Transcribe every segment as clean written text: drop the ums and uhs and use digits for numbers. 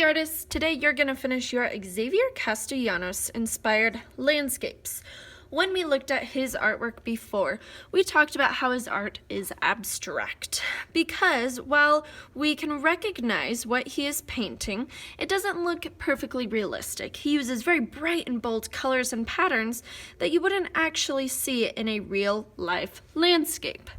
artists, today you're going to finish your Xavier Castellanos inspired landscapes. When we looked at his artwork before, we talked about how his art is abstract because while we can recognize what he is painting, it doesn't look perfectly realistic. He uses very bright and bold colors and patterns that you wouldn't actually see in a real life landscape.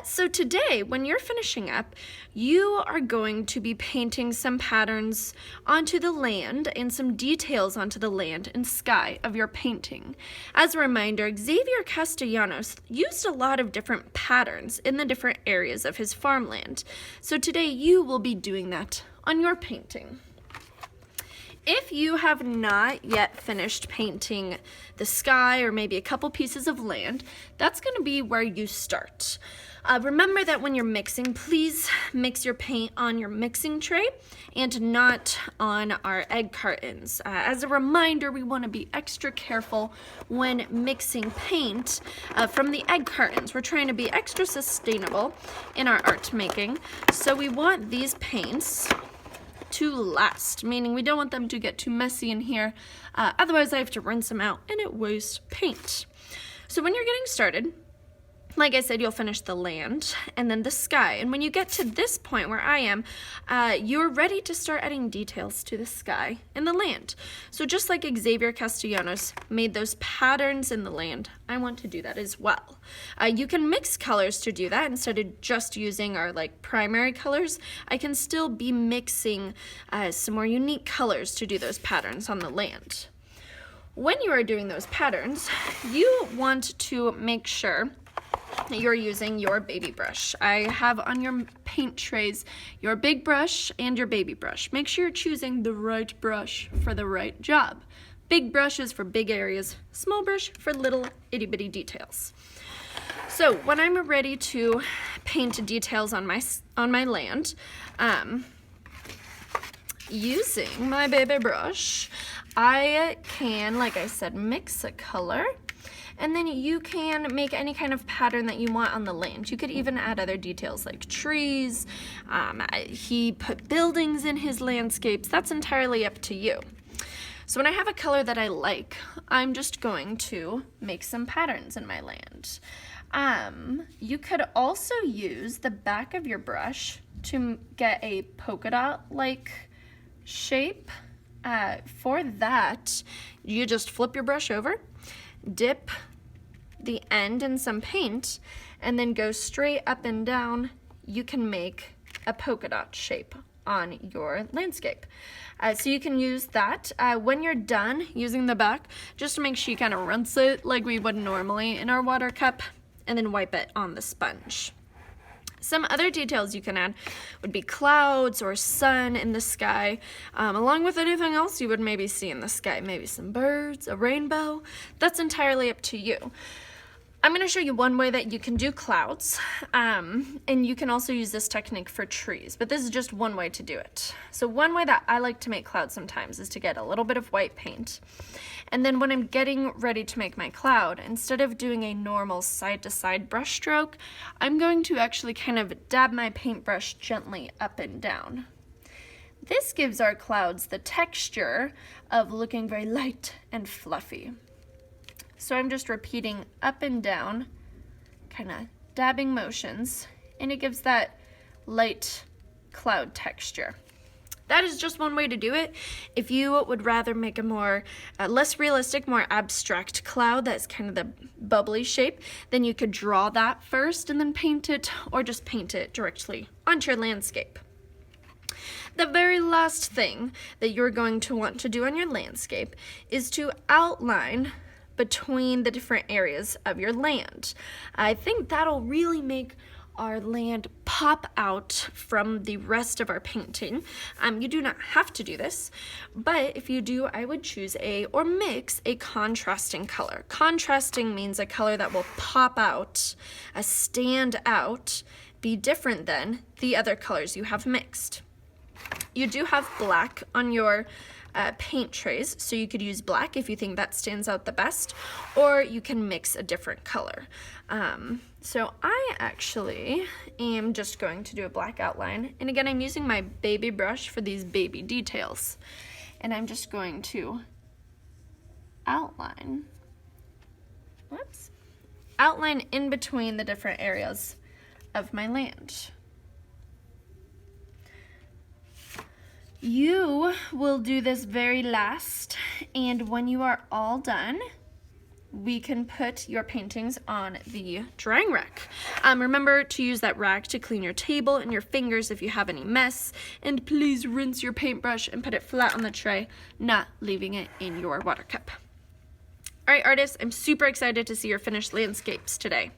So today, when you're finishing up, you are going to be painting some patterns onto the land and some details onto the land and sky of your painting. As a reminder, Xavier Castellanos used a lot of different patterns in the different areas of his farmland. So today you will be doing that on your painting. If you have not yet finished painting the sky or maybe a couple pieces of land, that's going to be where you start. Remember that when you're mixing, please mix your paint on your mixing tray and not on our egg cartons. As a reminder, we want to be extra careful when mixing paint from the egg cartons. We're trying to be extra sustainable in our art making, so we want these paints to last, meaning we don't want them to get too messy in here, otherwise I have to rinse them out and it wastes paint. So when you're getting started, like I said, you'll finish the land and then the sky. And when you get to this point where I am, you're ready to start adding details to the sky and the land. So just like Xavier Castellanos made those patterns in the land, I want to do that as well. You can mix colors to do that. Instead of just using our primary colors, I can still be mixing some more unique colors to do those patterns on the land. When you are doing those patterns, you want to make sure you're using your baby brush. I have on your paint trays your big brush and your baby brush. Make sure you're choosing the right brush for the right job. Big brush is for big areas, small brush for little itty bitty details. So when I'm ready to paint details on my land, using my baby brush, I can, like I said, mix a color. And then you can make any kind of pattern that you want on the land. You could even add other details like trees. He put buildings in his landscapes. That's entirely up to you. So when I have a color that I like, I'm just going to make some patterns in my land. You could also use the back of your brush to get a polka dot-like shape. For that, you just flip your brush over, dip the end in some paint, and then go straight up and down. You can make a polka dot shape on your landscape. So you can use that. When you're done using the back, just to make sure you kind of rinse it like we would normally in our water cup, and then wipe it on the sponge. Some other details you can add would be clouds or sun in the sky, along with anything else you would maybe see in the sky. Maybe some birds, a rainbow. That's entirely up to you. I'm going to show you one way that you can do clouds, and you can also use this technique for trees, but this is just one way to do it. So one way that I like to make clouds sometimes is to get a little bit of white paint, and then when I'm getting ready to make my cloud, instead of doing a normal side-to-side brush stroke, I'm going to actually kind of dab my paintbrush gently up and down. This gives our clouds the texture of looking very light and fluffy. So I'm just repeating up and down, kind of dabbing motions, and it gives that light cloud texture. That is just one way to do it. If you would rather make a more, less realistic, more abstract cloud that's kind of the bubbly shape, then you could draw that first and then paint it, or just paint it directly onto your landscape. The very last thing that you're going to want to do on your landscape is to outline between the different areas of your land. I think that'll really make our land pop out from the rest of our painting. You do not have to do this, but if you do, I would choose or mix a contrasting color. Contrasting means a color that will pop out, stand out, be different than the other colors you have mixed. You do have black on your paint trays. So you could use black if you think that stands out the best, or you can mix a different color. So I actually am just going to do a black outline. And again, I'm using my baby brush for these baby details. And I'm just going to outline in between the different areas of my land. You will do this very last, and when you are all done, we can put your paintings on the drying rack. Remember to use that rag to clean your table and your fingers if you have any mess, and please rinse your paintbrush and put it flat on the tray, not leaving it in your water cup. All right, artists, I'm super excited to see your finished landscapes today.